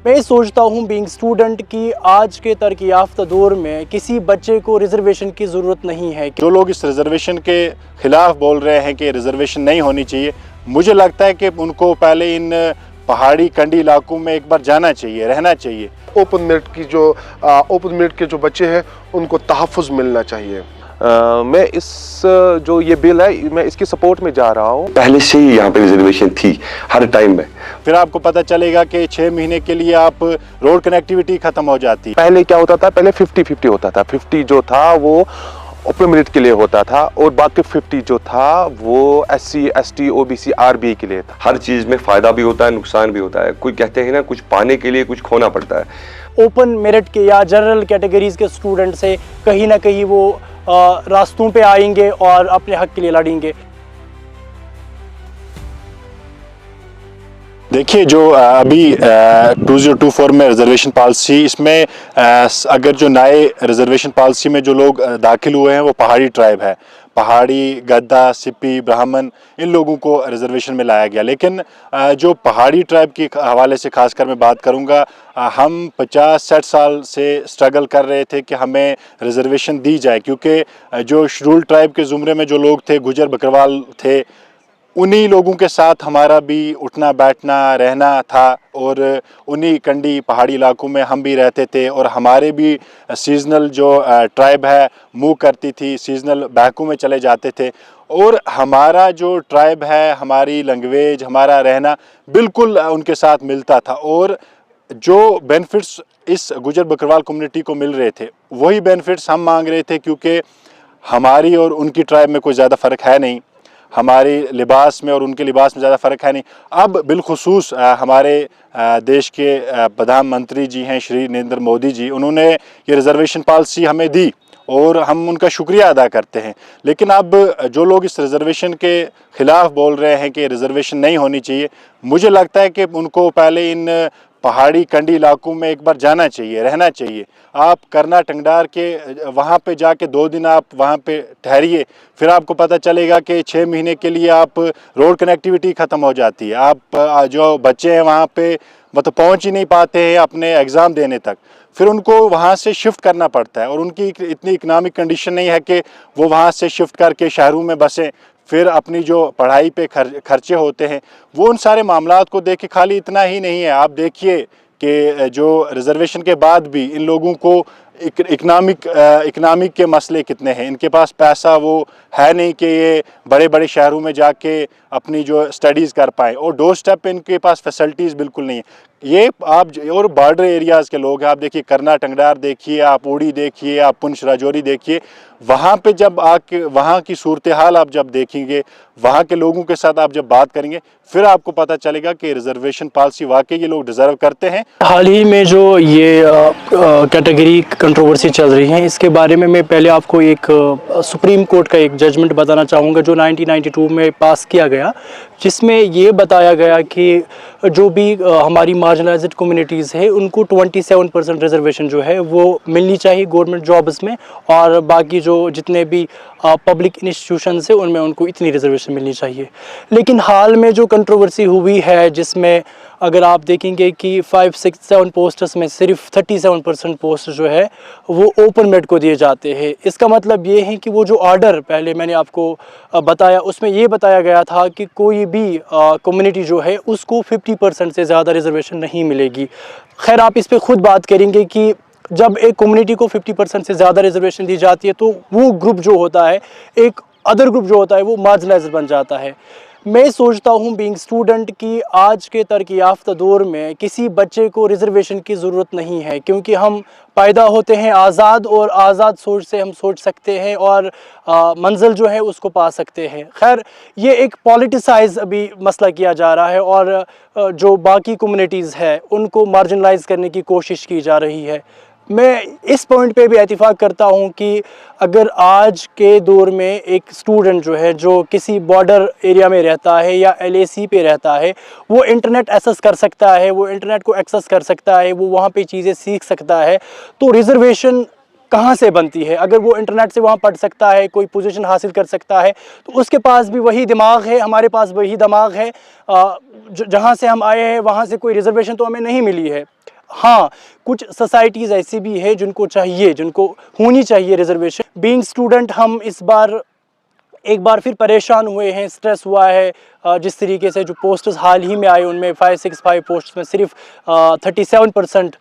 मैं सोचता हूँ बीइंग स्टूडेंट कि आज के तरक्की याफ्ता दौर में किसी बच्चे को रिजर्वेशन की ज़रूरत नहीं है। जो लोग इस रिजर्वेशन के ख़िलाफ़ बोल रहे हैं कि रिजर्वेशन नहीं होनी चाहिए, मुझे लगता है कि उनको पहले इन पहाड़ी कंडी इलाकों में एक बार जाना चाहिए, रहना चाहिए। ओपन मेरिट के जो बच्चे हैं उनको तहफ़्फ़ुज़ मिलना चाहिए। मैं इस जो ये बिल है मैं इसकी सपोर्ट में जा रहा हूँ। पहले से ही यहाँ पे रिजर्वेशन थी हर टाइम में। फिर आपको पता चलेगा कि 6 महीने के लिए आप रोड कनेक्टिविटी ख़त्म हो जाती। पहले क्या होता था, पहले 50-50 होता था। 50 जो था वो ओपन मेरिट के लिए होता था और बाकी 50 जो था वो SC ST OBC RBI के लिए था। हर चीज़ में फ़ायदा भी होता है, नुकसान भी होता है। कोई कहते हैं ना, कुछ पाने के लिए कुछ खोना पड़ता है। ओपन मेरिट के या जनरल कैटेगरीज़ के स्टूडेंट से कहीं ना कहीं वो रास्तों पे आएंगे और अपने हक के लिए लड़ेंगे। देखिए, जो अभी 2024 में रिजर्वेशन पॉलिसी, इसमें अगर जो नए रिजर्वेशन पॉलिसी में जो लोग दाखिल हुए हैं वो पहाड़ी ट्राइब है। पहाड़ी, गद्दा, सिप्पी, ब्राह्मण, इन लोगों को रिजर्वेशन में लाया गया। लेकिन जो पहाड़ी ट्राइब के हवाले से खासकर मैं बात करूंगा, हम 50-60 साल से स्ट्रगल कर रहे थे कि हमें रिजर्वेशन दी जाए, क्योंकि जो शेड्यूल ट्राइब के ज़ुमरे में जो लोग थे, गुजर बकरवाल थे, उन्हीं लोगों के साथ हमारा भी उठना बैठना रहना था और उन्हीं कंडी पहाड़ी इलाकों में हम भी रहते थे। और हमारे भी सीज़नल जो ट्राइब है मूव करती थी, सीज़नल बहकों में चले जाते थे और हमारा जो ट्राइब है, हमारी लैंग्वेज, हमारा रहना बिल्कुल उनके साथ मिलता था। और जो बेनिफिट्स इस गुजर बकरवाल कम्युनिटी को मिल रहे थे वही बेनिफिट्स हम मांग रहे थे, क्योंकि हमारी और उनकी ट्राइब में कोई ज़्यादा फ़र्क है नहीं, हमारे लिबास में और उनके लिबास में ज़्यादा फ़र्क है नहीं। अब बिलखुसूस हमारे देश के प्रधानमंत्री जी हैं श्री नरेंद्र मोदी जी, उन्होंने ये रिज़र्वेशन पॉलिसी हमें दी और हम उनका शुक्रिया अदा करते हैं। लेकिन अब जो लोग इस रिज़र्वेशन के ख़िलाफ़ बोल रहे हैं कि रिज़र्वेशन नहीं होनी चाहिए, मुझे लगता है कि उनको पहले इन पहाड़ी कंडी इलाकों में एक बार जाना चाहिए, रहना चाहिए। आप करना टंगडार के वहाँ पे जाके 2 दिन आप वहाँ पे ठहरिए, फिर आपको पता चलेगा कि 6 महीने के लिए आप रोड कनेक्टिविटी ख़त्म हो जाती है। आप जो बच्चे हैं वहाँ पे मतलब पहुँच ही नहीं पाते हैं अपने एग्ज़ाम देने तक, फिर उनको वहाँ से शिफ्ट करना पड़ता है और उनकी इतनी इकनॉमिक कंडीशन नहीं है कि वो वहाँ से शिफ्ट करके शहरों में बसें। फिर अपनी जो पढ़ाई पे खर्चे होते हैं, वो उन सारे मामलात को देख के खाली इतना ही नहीं है। आप देखिए कि जो रिज़र्वेशन के बाद भी इन लोगों को इकनॉमिक के मसले कितने हैं। इनके पास पैसा वो है नहीं कि ये बड़े बड़े शहरों में जाके अपनी जो स्टडीज़ कर पाएँ और डोर स्टेप पे इनके पास फैसिलिटीज़ बिल्कुल नहीं है। ये आप और बॉर्डर एरियाज़ के लोग हैं, आप देखिए करना टंगडार देखिए, आप उड़ी देखिए, आप पुंछ राजौरी देखिए, वहाँ पे जब आके वहाँ की सूरत हाल आप जब देखेंगे, वहाँ के लोगों के साथ आप जब बात करेंगे, फिर आपको पता चलेगा कि रिजर्वेशन पॉलिसी वाकई ये लोग डिज़र्व करते हैं। हाल ही में जो ये कैटेगरी कंट्रोवर्सी चल रही है, इसके बारे में मैं पहले आपको एक सुप्रीम कोर्ट का एक जजमेंट बताना चाहूँगा जो 1992 में पास किया गया, जिसमें ये बताया गया कि जो भी हमारी मार्जिनलाइज्ड कम्युनिटीज़ है उनको 27% रिजर्वेशन जो है वो मिलनी चाहिए गवर्नमेंट जॉब्स में, और बाकी जो जितने भी पब्लिक इंस्टीट्यूशंस है उनमें उनको इतनी रिजर्वेशन मिलनी चाहिए। लेकिन हाल में जो कंट्रोवर्सी हुई है, जिसमें अगर आप देखेंगे कि 5-6-7 पोस्ट्स में सिर्फ 37% पोस्ट जो है वो ओपन मेरिट को दिए जाते हैं। इसका मतलब ये है कि वो जो ऑर्डर पहले मैंने आपको बताया उसमें ये बताया गया था कि कोई भी कम्युनिटी जो है उसको 50% से ज़्यादा रिजर्वेशन नहीं मिलेगी। खैर, आप इस पर ख़ुद बात करेंगे कि जब एक कम्युनिटी को 50% से ज़्यादा रिजर्वेशन दी जाती है तो वो ग्रुप जो होता है, एक अदर ग्रुप जो होता है, वो मार्जिनलाइज्ड बन जाता है। मैं सोचता हूँ बीइंग स्टूडेंट कि आज के तरक्की याफ्ता दौर में किसी बच्चे को रिजर्वेशन की ज़रूरत नहीं है, क्योंकि हम पैदा होते हैं आज़ाद और आज़ाद सोच से हम सोच सकते हैं और मंजिल जो है उसको पा सकते हैं। खैर, ये एक पॉलिटिसाइज अभी मसला किया जा रहा है और जो बाकी कम्युनिटीज़ है उनको मार्जिनलाइज करने की कोशिश की जा रही है। मैं इस पॉइंट पे भी इत्तेफाक करता हूँ कि अगर आज के दौर में एक स्टूडेंट जो है जो किसी बॉर्डर एरिया में रहता है या LAC पे रहता है, वो इंटरनेट एक्सेस कर सकता है, वो इंटरनेट को एक्सेस कर सकता है, वो वहाँ पे चीज़ें सीख सकता है, तो रिज़र्वेशन कहाँ से बनती है? अगर वो इंटरनेट से वहाँ पढ़ सकता है, कोई पोजीशन हासिल कर सकता है, तो उसके पास भी वही दिमाग है, हमारे पास वही दिमाग है। जहाँ से हम आए हैं वहाँ से कोई रिज़र्वेशन तो हमें नहीं मिली है। हाँ, कुछ सोसाइटीज़ ऐसी भी है जिनको चाहिए, जिनको होनी चाहिए रिजर्वेशन। बीइंग स्टूडेंट हम इस बार एक बार फिर परेशान हुए हैं, स्ट्रेस हुआ है। जिस तरीके से जो पोस्ट्स हाल ही में आए उनमें 565 पोस्ट्स में सिर्फ 37%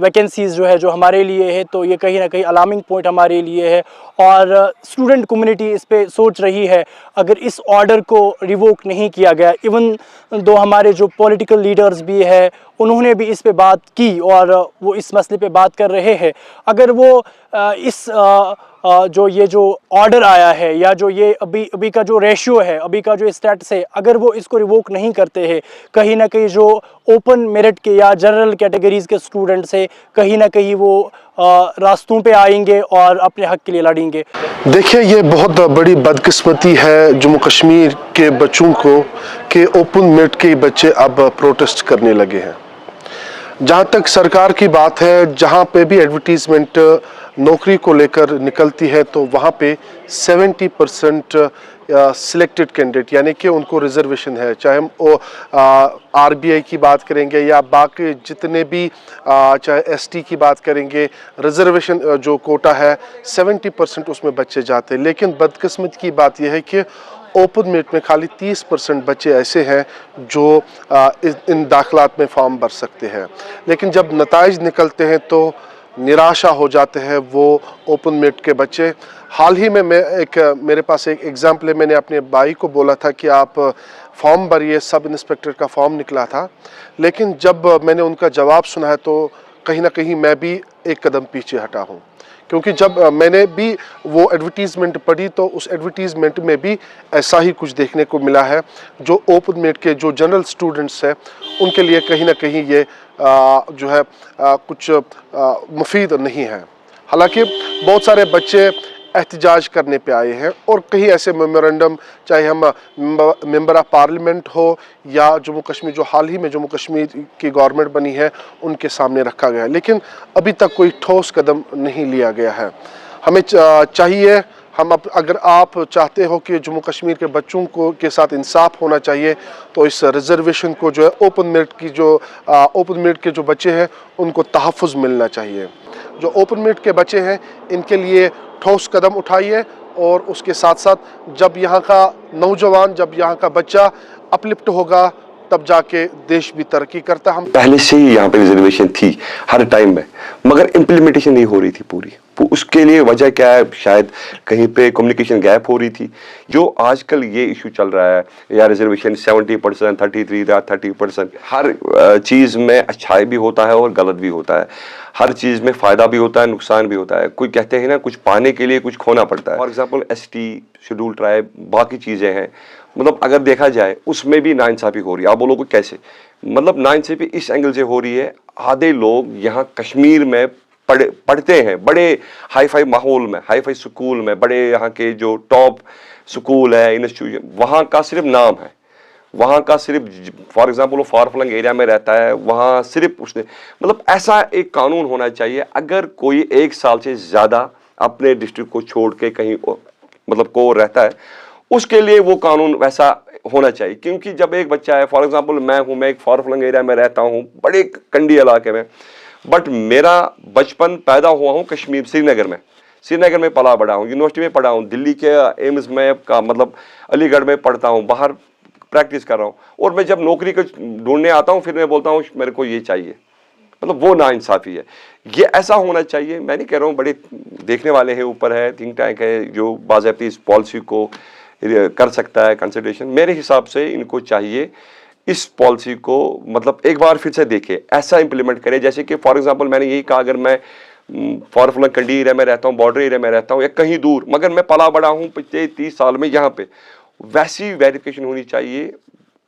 वैकेंसीज़ जो है जो हमारे लिए है, तो ये कहीं ना कहीं अलार्मिंग पॉइंट हमारे लिए है। और स्टूडेंट कम्युनिटी इस पे सोच रही है, अगर इस ऑर्डर को रिवोक नहीं किया गया, इवन दो हमारे जो पॉलिटिकल लीडर्स भी है उन्होंने भी इस पे बात की और वो इस मसले पे बात कर रहे हैं, अगर वो जो ऑर्डर आया है या जो ये अभी का जो रेशियो है, अभी का जो स्टेटस है, अगर वो इसको रिवोक नहीं करते हैं, कहीं ना कहीं जो ओपन मेरिट के या जनरल कैटेगरीज के स्टूडेंट्स है कहीं ना कहीं वो रास्तों पे आएंगे और अपने हक के लिए लड़ेंगे। देखिए, ये बहुत बड़ी बदकिस्मती है जम्मू कश्मीर के बच्चों को कि ओपन मेरिट के बच्चे अब प्रोटेस्ट करने लगे हैं। जहाँ तक सरकार की बात है, जहाँ पे भी एडवर्टीजमेंट नौकरी को लेकर निकलती है तो वहाँ पे 70% सिलेक्टेड कैंडिडेट यानी कि उनको रिजर्वेशन है, चाहे हम आरबीआई की बात करेंगे या बाकी जितने भी चाहे एसटी की बात करेंगे, रिजर्वेशन जो कोटा है 70% उसमें बच्चे जाते हैं। लेकिन बदकिस्मत की बात यह है कि ओपन मेरिट में खाली 30% बच्चे ऐसे हैं जो इन दाखिलात में फॉर्म भर सकते हैं। लेकिन जब नताइज निकलते हैं तो निराशा हो जाते हैं वो ओपन मेरिट के बच्चे। हाल ही में मेरे पास एक एग्जाम्पल है, मैंने अपने भाई को बोला था कि आप फॉर्म भरिए, सब इंस्पेक्टर का फॉर्म निकला था, लेकिन जब मैंने उनका जवाब सुना है तो कहीं ना कहीं मैं भी एक कदम पीछे हटा हूँ, क्योंकि जब मैंने भी वो एडवर्टीज़मेंट पढ़ी तो उस एडवर्टीज़मेंट में भी ऐसा ही कुछ देखने को मिला है। जो ओपन मेरिट के जो जनरल स्टूडेंट्स हैं उनके लिए कहीं ना कहीं ये जो है कुछ मुफीद नहीं है। हालांकि बहुत सारे बच्चे एहतजाज करने पे आए हैं और कहीं ऐसे मेमोरेंडम, चाहे हम मेंबर ऑफ पार्लियामेंट हो या जम्मू कश्मीर जो हाल ही में जम्मू कश्मीर की गवर्नमेंट बनी है उनके सामने रखा गया है, लेकिन अभी तक कोई ठोस कदम नहीं लिया गया है। हमें चाहिए, अगर आप चाहते हो कि जम्मू कश्मीर के बच्चों को के साथ इंसाफ होना चाहिए तो इस रिजर्वेशन को जो है ओपन मेरिट के जो बच्चे हैं उनको तहफ़्फ़ुज़ मिलना चाहिए। जो ओपन मेरिट के बच्चे हैं इनके लिए ठोस कदम उठाइए और उसके साथ साथ जब यहाँ का नौजवान, जब यहाँ का बच्चा अपलिफ्ट होगा तब जाके देश भी तरक्की करता। हम पहले से ही यहाँ पे रिजर्वेशन थी हर टाइम में, मगर इम्प्लीमेंटेशन नहीं हो रही थी पूरी। उसके लिए वजह क्या है, शायद कहीं पे कम्युनिकेशन गैप हो रही थी। जो आजकल ये इशू चल रहा है या रिजर्वेशन 70%, 33 या 30%, हर चीज़ में अच्छाई भी होता है और गलत भी होता है। हर चीज़ में फ़ायदा भी होता है, नुकसान भी होता है। कोई कहते हैं ना, कुछ पाने के लिए कुछ खोना पड़ता है। For example ST, schedule tribe, बाकी चीज़ें हैं, मतलब अगर देखा जाए उसमें भी नाइंसाफ़ी हो रही है। आप बोलोगे कैसे? मतलब नाइंसाफ़ी इस एंगल से हो रही है, आधे लोग यहाँ कश्मीर में पढ़ते हैं, बड़े हाई फाई माहौल में, हाई फाई स्कूल में, बड़े यहाँ के जो टॉप स्कूल है, इंस्टीट्यूशन, वहाँ का सिर्फ नाम है, वहाँ का सिर्फ, फॉर एग्जांपल वो फार फ्लंग एरिया में रहता है, वहाँ सिर्फ उसने, मतलब ऐसा एक कानून होना चाहिए, अगर कोई 1 साल से ज़्यादा अपने डिस्ट्रिक्ट को छोड़ के कहीं मतलब को रहता है, उसके लिए वो कानून वैसा होना चाहिए। क्योंकि जब एक बच्चा है, फॉर एग्जांपल मैं एक फार फ्लंग एरिया में रहता हूँ, बड़े कंडी इलाके में, बट मेरा बचपन पैदा हुआ हूँ कश्मीर, श्रीनगर में पला बड़ा हूँ, यूनिवर्सिटी में पढ़ा हूँ, दिल्ली के एम्स में का मतलब अलीगढ़ में पढ़ता हूँ, बाहर प्रैक्टिस कर रहा हूँ, और मैं जब नौकरी को ढूंढने आता हूँ फिर मैं बोलता हूँ मेरे को ये चाहिए। मतलब वो नाइंसाफ़ी है। ये ऐसा होना चाहिए। मैं नहीं कह रहा हूँ, बड़े देखने वाले हैं, ऊपर है, थिंक टैंक है जो बाज़ाब्ती इस पॉलिसी को कर सकता है कंसिडरेशन। मेरे हिसाब से इनको चाहिए इस पॉलिसी को मतलब एक बार फिर से देखे, ऐसा इम्प्लीमेंट करे। जैसे कि फॉर एग्जांपल मैंने यही कहा, अगर मैं फॉर फ्लंग कंडी एरिया में रहता हूँ, बॉर्डर एरिया में रहता हूँ या कहीं दूर, मगर मैं पला बड़ा हूँ पिछले 30 साल में यहाँ पे, वैसी वेरिफिकेशन होनी चाहिए।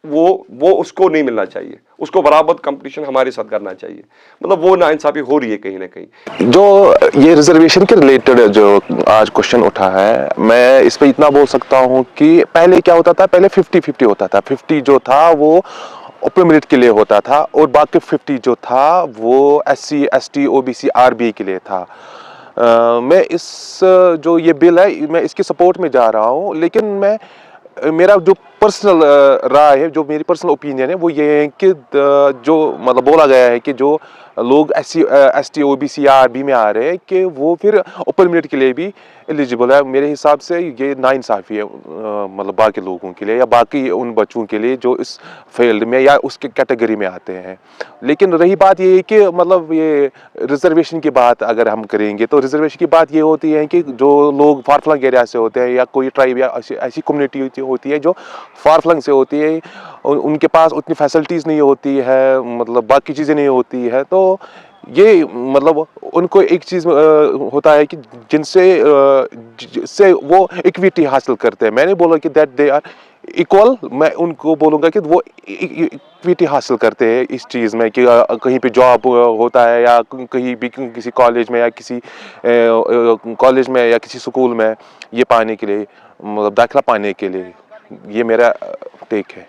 वो उसको नहीं मिलना चाहिए, उसको बराबर कंपटीशन हमारे साथ करना चाहिए। मतलब वो नाइंसाफ़ी हो रही है कहीं ना कहीं। जो ये रिजर्वेशन के रिलेटेड जो आज क्वेश्चन उठा है, मैं इस पे इतना बोल सकता हूँ कि पहले क्या होता था, पहले 50-50 होता था। 50 जो था वो ओपन मेरिट के लिए होता था और बाकी 50 जो था वो SC, ST, OBC, RBI के लिए था। मैं इस जो ये बिल है मैं इसके सपोर्ट में जा रहा हूँ, लेकिन मेरा जो पर्सनल राय है, जो मेरी पर्सनल ओपिनियन है, वो ये है कि जो मतलब बोला गया है कि जो लोग ST OBC या RB में आ रहे हैं कि वो फिर ओपन मेरिट के लिए भी एलिजिबल है। मेरे हिसाब से ये नाइंसाफ़ी है मतलब बाकी लोगों के लिए या बाकी उन बच्चों के लिए जो इस फील्ड में या उसके कैटेगरी में आते हैं। लेकिन रही बात ये है कि मतलब ये रिजर्वेशन की बात अगर हम करेंगे तो रिजर्वेशन की बात ये होती है कि जो लोग फार फ्लंग एरिया से होते हैं या कोई ट्राइब या ऐसी कम्युनिटी होती है जो फार फ्लंग से होती है, उनके पास उतनी फैसिलिटीज़ नहीं होती है, मतलब बाकी चीज़ें नहीं होती है, तो ये मतलब उनको एक चीज़ होता है कि जिससे वो इक्विटी हासिल करते हैं। मैंने बोला कि दैट दे आर इक्वल, मैं उनको बोलूँगा कि वो इक्विटी हासिल करते हैं इस चीज़ में कि कहीं पे जॉब होता है या कहीं भी किसी कॉलेज में या किसी कॉलेज में या किसी स्कूल में ये पाने के लिए, मतलब दाखिला पाने के लिए। ये मेरा टेक है।